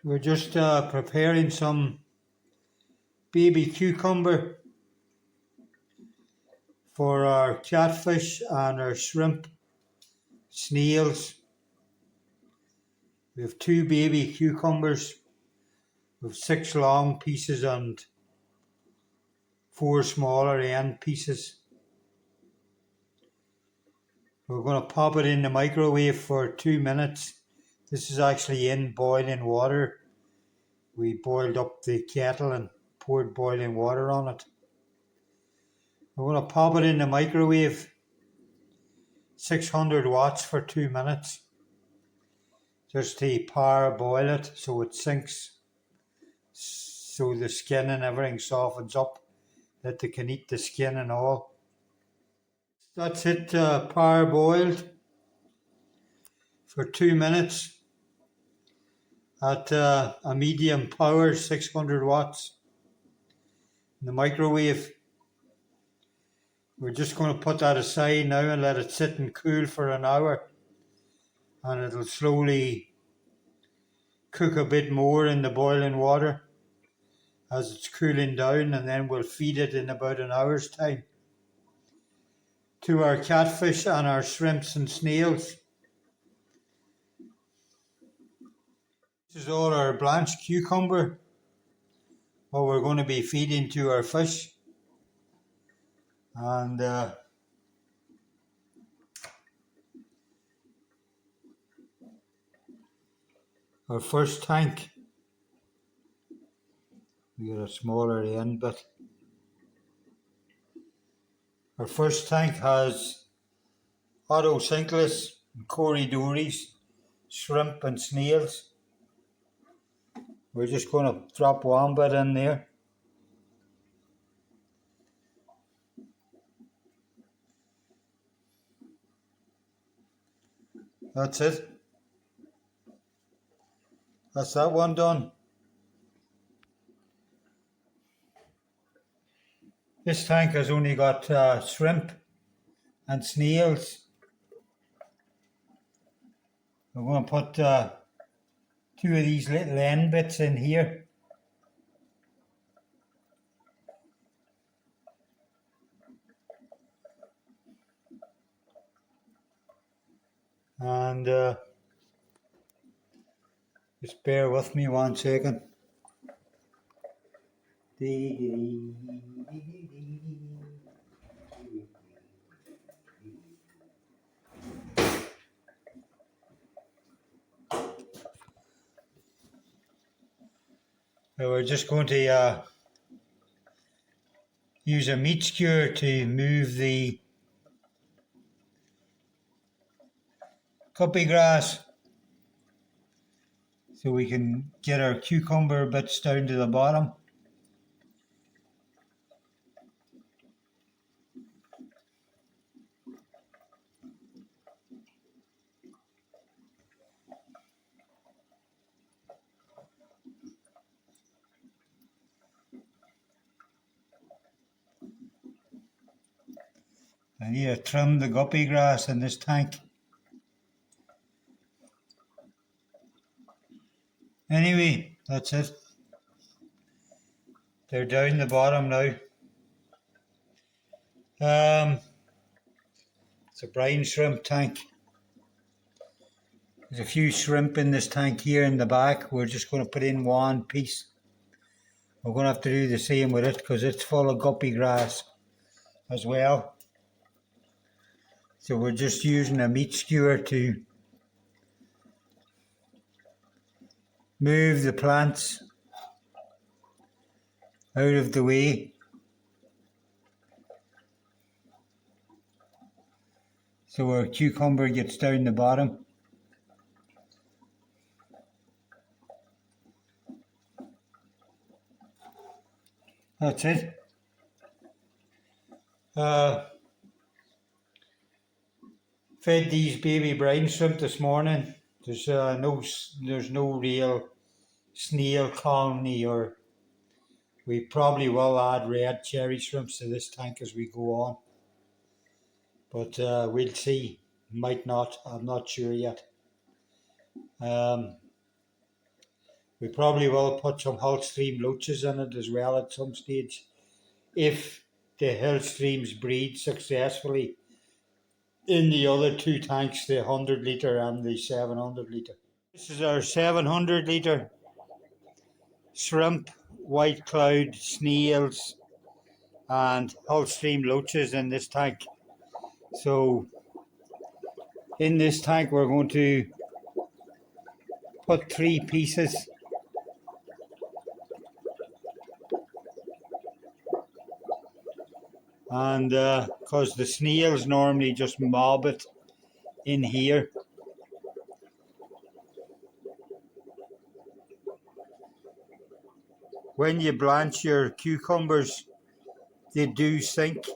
We're just preparing some baby cucumber for our catfish and our shrimp, snails. We have 2 baby cucumbers with 6 long pieces and 4 smaller end pieces. We're going to pop it in the microwave for 2 minutes. This is actually in boiling water. We boiled up the kettle and poured boiling water on it. We're going to pop it in the microwave, 600 watts for 2 minutes. Just to parboil it so it sinks, so the skin and everything softens up, that they can eat the skin and all. That's it, parboiled for 2 minutes at a medium power, 600 watts in the microwave. We're just going to put that aside now and let it sit and cool for an hour, and it'll slowly cook a bit more in the boiling water as it's cooling down, and then we'll feed it in about an hour's time to our catfish and our shrimps and snails. This is all our blanched cucumber, what we're going to be feeding to our fish. And our first tank, we got a smaller end bit. Our first tank has otocinclus, corydoras, shrimp and snails. We're just going to drop one bit in there. That's it. That's that one done. This tank has only got shrimp and snails. We're going to put 2 of these little end bits in here. And just bear with me 1 second. So we're just going to use a meat skewer to move the guppy grass so we can get our cucumber bits down to the bottom. I need to trim the guppy grass in this tank. Anyway, that's it. They're down the bottom now. It's a brine shrimp tank. There's a few shrimp in this tank here in the back. We're just going to put in 1 piece. We're going to have to do the same with it because it's full of guppy grass as well. So we're just using a meat skewer to move the plants out of the way. So our cucumber gets down the bottom. That's it. Fed these baby brine shrimp this morning. There's no real snail colony, or we probably will add red cherry shrimps to this tank as we go on. But we'll see. Might not. I'm not sure yet. We probably will put some Holstein loaches in it as well at some stage, if the Hillstreams breed successfully in the other two tanks, the 100 litre and the 700 litre. This is our 700 litre shrimp, white cloud, snails and Holstein loaches in this tank. So in this tank we're going to put 3 pieces. And because the snails normally just mob it in here. When you blanch your cucumbers, they do sink,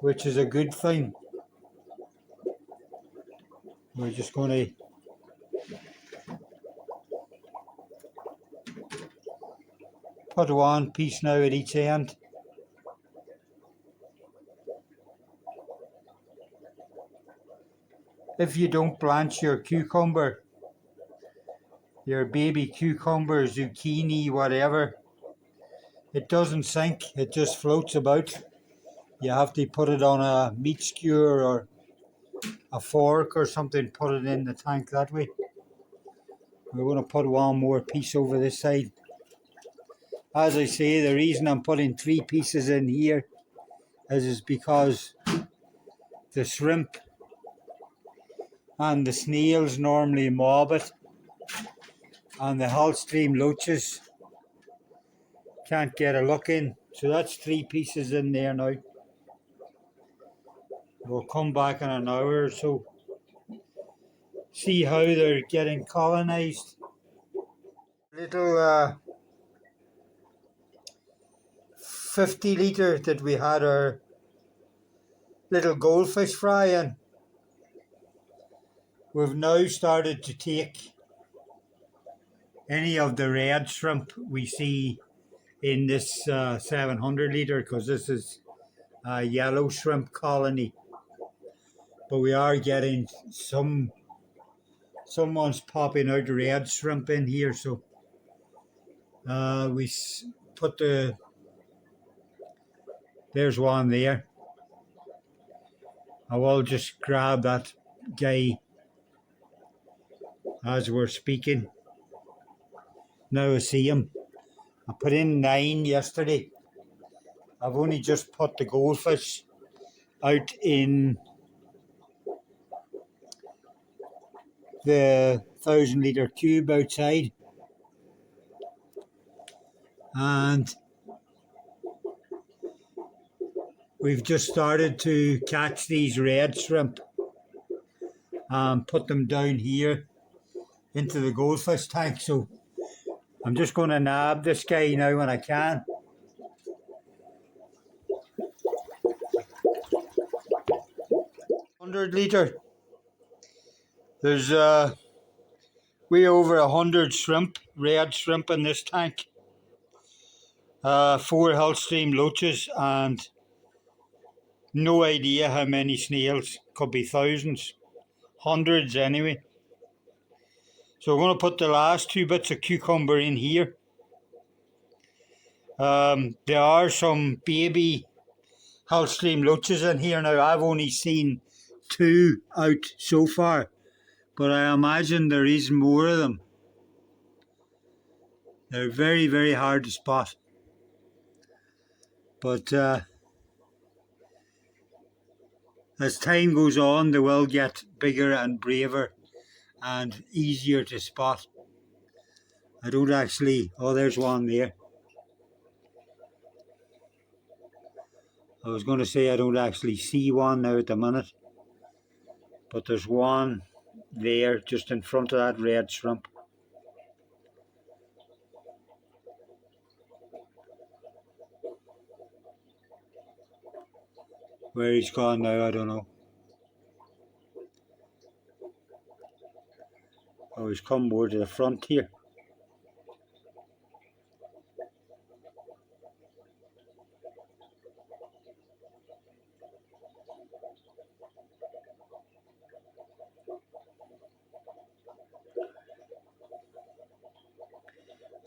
which is a good thing. We're just going to put 1 piece now at each end. If you don't blanch your cucumber, your baby cucumber, zucchini, whatever, it doesn't sink, it just floats about. You have to put it on a meat skewer or a fork or something, put it in the tank that way. We're going to put 1 more piece over this side. As I say, the reason I'm putting 3 pieces in here is because the shrimp and the snails normally mob it, and the Holstein loaches can't get a look in. So that's 3 pieces in there now. We'll come back in an hour or so, see how they're getting colonised. Little 50 litre that we had our little goldfish fry in. We've now started to take any of the red shrimp we see in this 700 litre, because this is a yellow shrimp colony. But we are getting someone's popping out red shrimp in here, so we put there's one there. I will just grab that guy as we're speaking. Now I see him. I put in 9 yesterday. I've only just put the goldfish out in the 1,000 litre cube outside, and we've just started to catch these red shrimp and put them down here into the goldfish tank. So I'm just going to nab this guy now when I can. Litre. There's way over 100 shrimp, red shrimp in this tank. 4 Holstein loaches and no idea how many snails. Could be thousands, hundreds anyway. So we're going to put the last 2 bits of cucumber in here. There are some baby Holstein loaches in here now. I've only seen 2 out so far, but I imagine there is more of them. They're very, very hard to spot. But as time goes on, they will get bigger and braver and easier to spot. I don't actually... Oh, there's one there. I was going to say I don't actually see one now at the minute, but there's one there just in front of that red shrimp. Where he's gone now, I don't know. Oh, he's come more to the front here.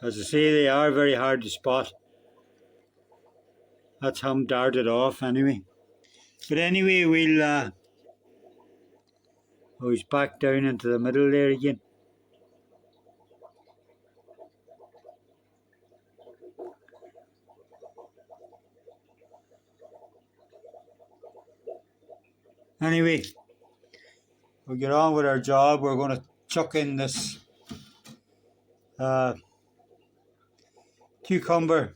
As I say, they are very hard to spot. That's him darted off anyway. But anyway, we'll oh, he's back down into the middle there again. Anyway, we'll get on with our job. We're going to chuck in this cucumber.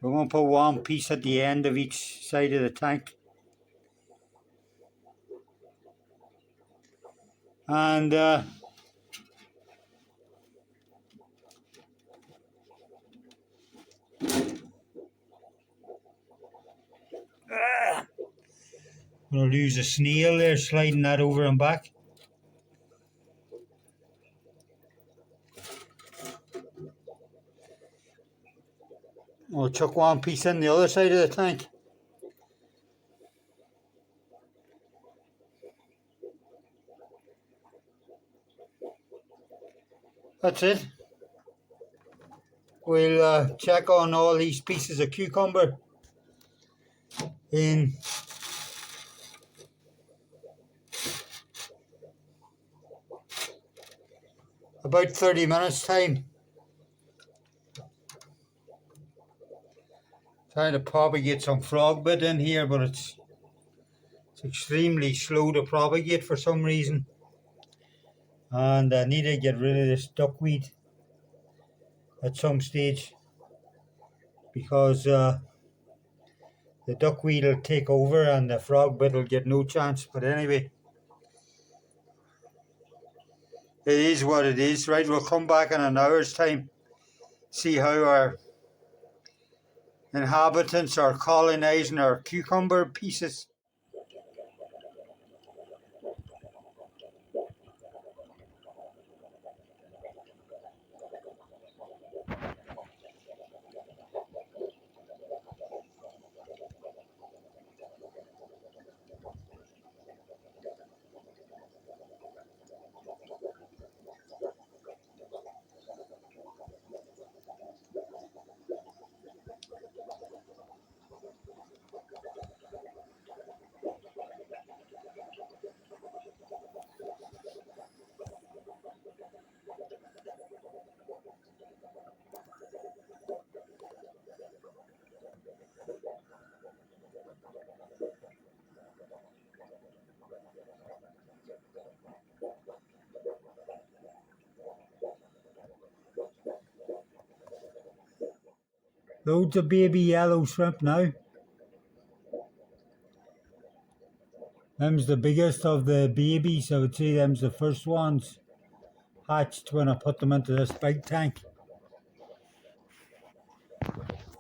We're going to put one piece at the end of each side of the tank. And I'm going to lose a snail there, sliding that over and back. We'll chuck one piece in the other side of the tank. That's it. We'll check on all these pieces of cucumber in about 30 minutes time. Trying to propagate some frog bit in here, but it's extremely slow to propagate for some reason. And I need to get rid of this duckweed at some stage, because the duckweed will take over and the frog bit will get no chance. But anyway, it is what it is. Right, we'll come back in an hour's time, see how our inhabitants are colonizing our cucumber pieces. Loads of baby yellow shrimp now. Them's the biggest of the babies. I would say them's the first ones hatched when I put them into this big tank.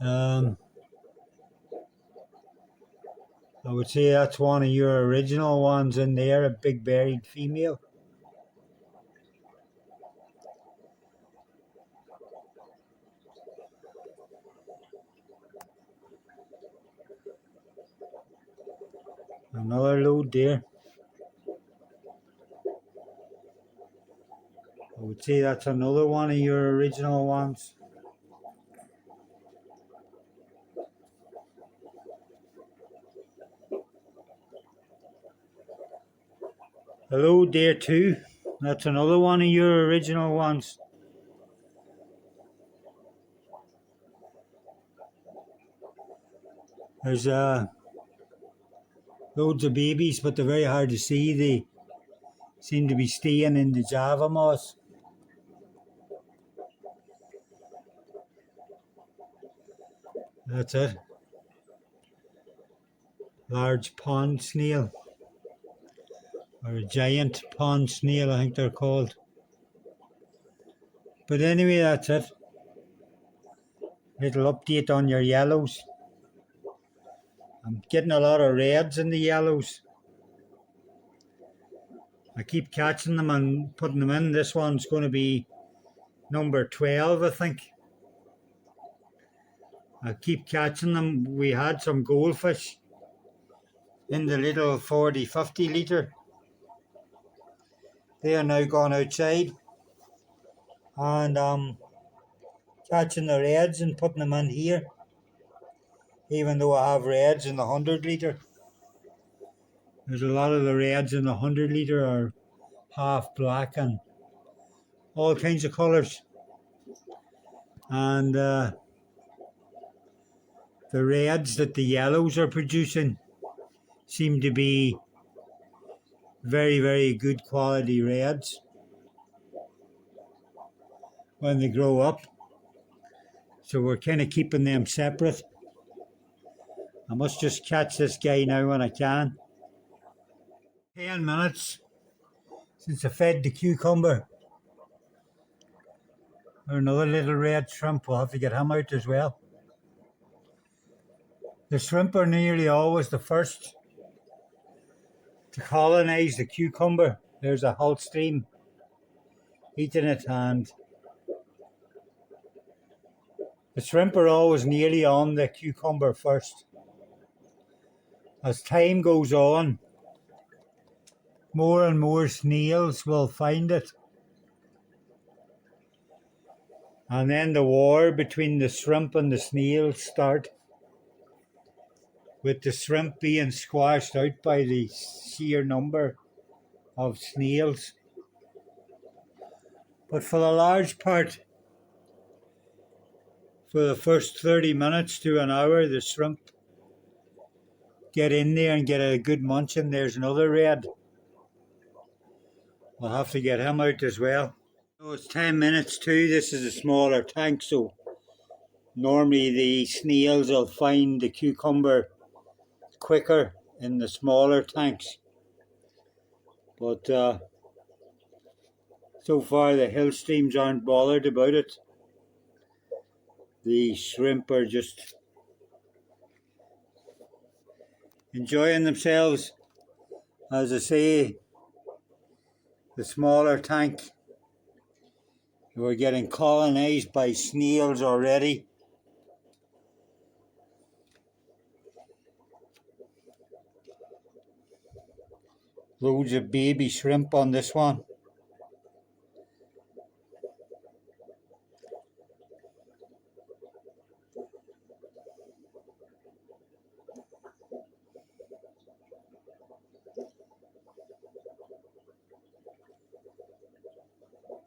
I would say that's one of your original ones in there, a big buried female. Another load there. I would say that's another one of your original ones. A load there too. That's another one of your original ones. There's loads of babies, but they're very hard to see. They seem to be staying in the Java moss. That's it. Large pond snail, or a giant pond snail, I think they're called. But anyway, that's it. Little update on your yellows. I'm getting a lot of reds in the yellows. I keep catching them and putting them in. This one's going to be number 12, I think. I keep catching them. We had some goldfish in the little 40-50 litre. They are now gone outside, and catching the reds and putting them in here, even though I have reds in the 100 litre. There's a lot of the reds in the 100 litre are half black and all kinds of colours. And the reds that the yellows are producing seem to be very, very good quality reds when they grow up. So we're kind of keeping them separate. I must just catch this guy now when I can. 10 minutes since I fed the cucumber. Or another little red shrimp, we'll have to get him out as well. The shrimp are nearly always the first to colonise the cucumber. There's a whole stream eating it, and the shrimp are always nearly on the cucumber first. As time goes on, more and more snails will find it. And then the war between the shrimp and the snails start, with the shrimp being squashed out by the sheer number of snails. But for the large part, for the first 30 minutes to an hour, the shrimp get in there and get a good munching. There's another red. I'll have to get him out as well. So it's 10 minutes to. This is a smaller tank, so normally the snails will find the cucumber quicker in the smaller tanks. But so far the hill streams aren't bothered about it. The shrimp are just enjoying themselves. As I say, the smaller tank, we're getting colonised by snails already. Loads of baby shrimp on this one.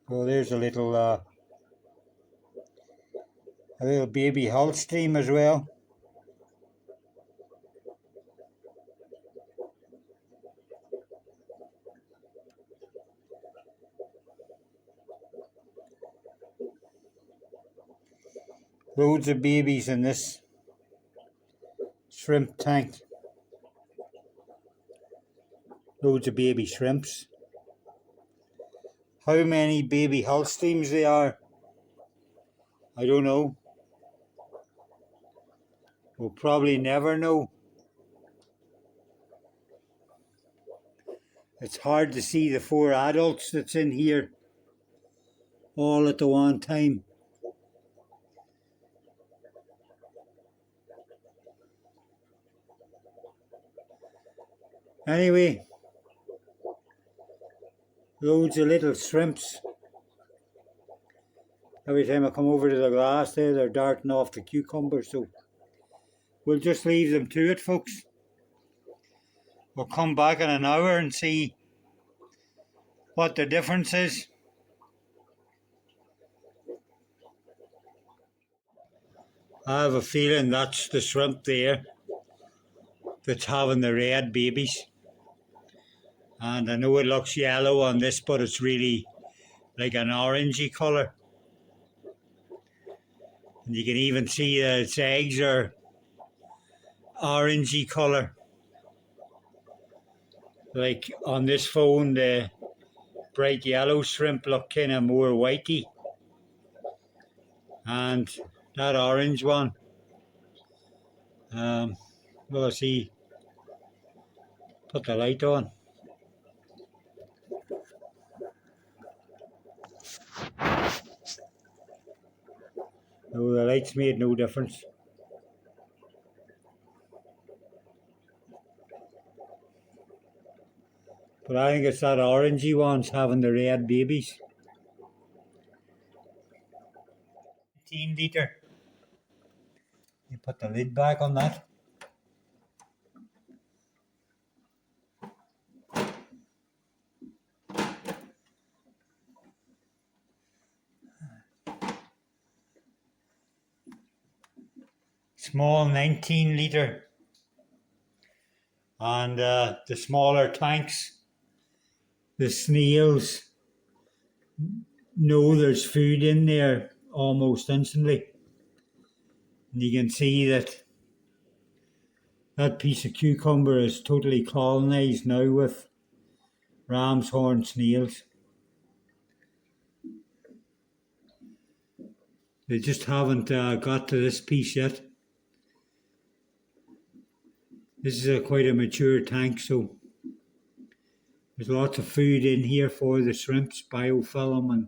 Well, there's a little baby hull stream as well. Loads of babies in this shrimp tank. Loads of baby shrimps. How many baby hull streams there are, I don't know. We'll probably never know. It's hard to see the 4 adults that's in here all at the one time. Anyway, loads of little shrimps. Every time I come over to the glass there, they're darting off the cucumber, so we'll just leave them to it, folks. We'll come back in an hour and see what the difference is. I have a feeling that's the shrimp there that's having the red babies. And I know it looks yellow on this, but it's really like an orangey colour. And you can even see that its eggs are orangey colour. Like on this phone, the bright yellow shrimp look kind of more whitey. And that orange one, well, I see, put the light on. No, the lights made no difference. But I think it's that orangey one's having the red babies. 18 litre. You put the lid back on that. Small 19 litre. And the smaller tanks, the snails know there's food in there almost instantly. And you can see that that piece of cucumber is totally colonised now with ram's horn snails. They just haven't got to this piece yet. This is quite a mature tank, so there's lots of food in here for the shrimps, biofilm and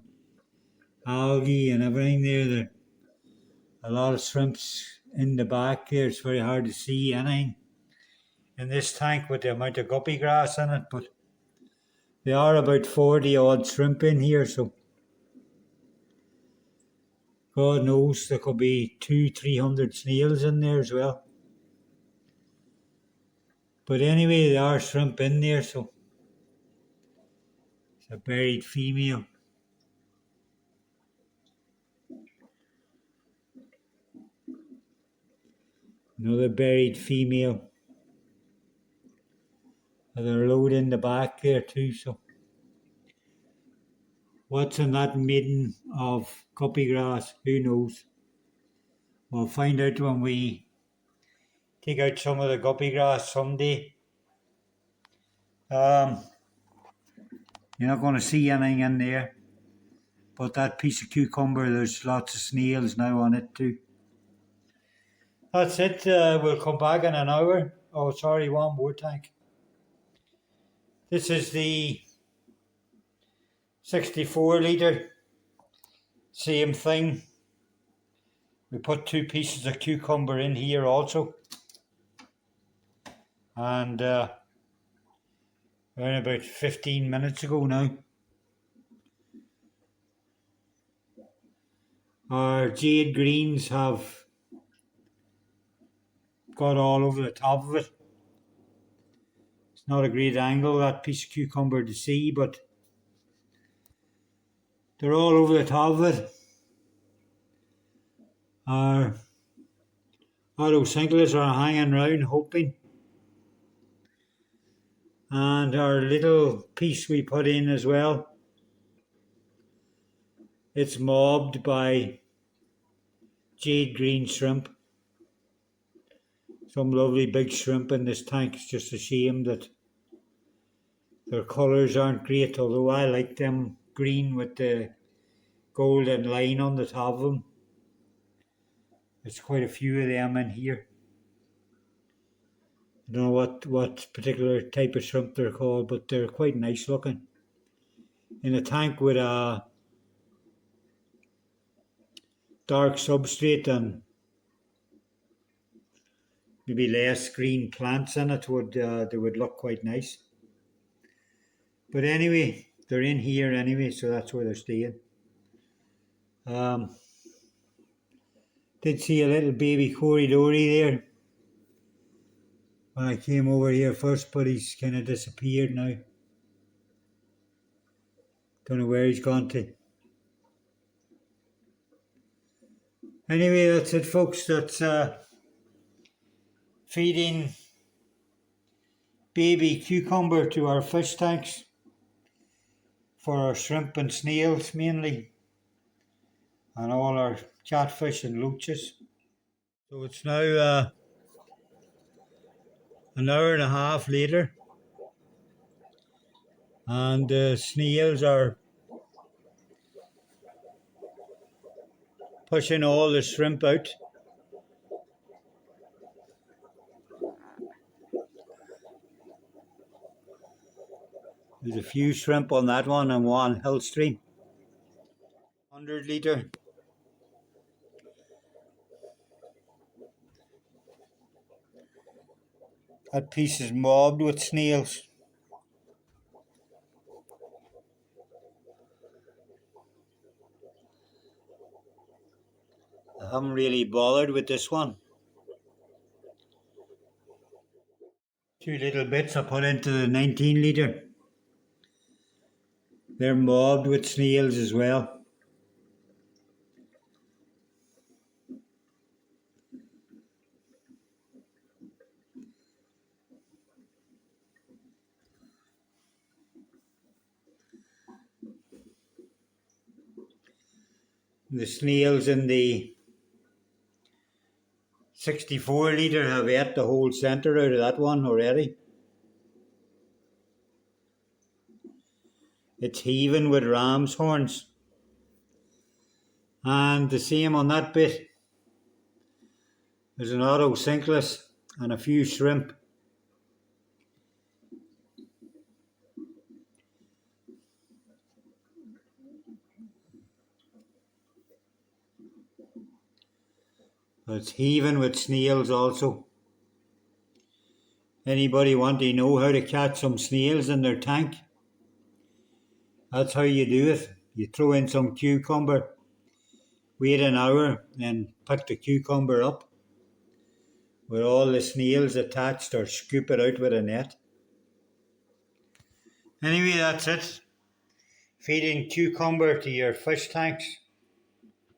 algae and everything there. A lot of shrimps in the back there. It's very hard to see anything in this tank with the amount of guppy grass in it, but there are about 40 odd shrimp in here, so God knows there could be 200-300 snails in there as well. But anyway, there are shrimp in there, so it's a buried female. Another buried female. And they're loaded in the back there too, so what's in that midden of guppy grass, who knows? We'll find out when we take out some of the guppy grass someday. You're not going to see anything in there, but that piece of cucumber, there's lots of snails now on it too. That's it. We'll come back in an hour. Oh, sorry, one more tank. This is the 64 litre. Same thing. We put 2 pieces of cucumber in here also. And around about 15 minutes ago now. Our jade greens have got all over the top of it. It's not a great angle, that piece of cucumber, to see, but they're all over the top of it. Our autocinklers are hanging around hoping. And our little piece we put in as well, it's mobbed by jade green shrimp. Some lovely big shrimp in this tank. It's just a shame that their colours aren't great, although I like them green with the golden line on the top of them. There's quite a few of them in here. I don't know what particular type of shrimp they're called, but they're quite nice looking. In a tank with a dark substrate and maybe less green plants in it, they would look quite nice. But anyway, they're in here anyway, so that's where they're staying. Did see a little baby corridori there when I came over here first, but he's kind of disappeared now. Don't know where he's gone to. Anyway, that's it, folks. That's feeding baby cucumber to our fish tanks for our shrimp and snails mainly, and all our catfish and loaches. So it's now an hour and a half later, and the snails are pushing all the shrimp out. There's a few shrimp on that one and one hill stream. 100 litre. That piece is mobbed with snails. I haven't really bothered with this one. Two little bits I put into the 19 litre. They're mobbed with snails as well. The snails in the 64 litre have ate the whole centre out of that one already. It's heaving with ram's horns. And the same on that bit. There's an auto sinkless and a few shrimp. But it's heaving with snails also. Anybody want to know how to catch some snails in their tank? That's how you do it. You throw in some cucumber, wait an hour, then pick the cucumber up with all the snails attached, or scoop it out with a net. Anyway, that's it. Feeding cucumber to your fish tanks.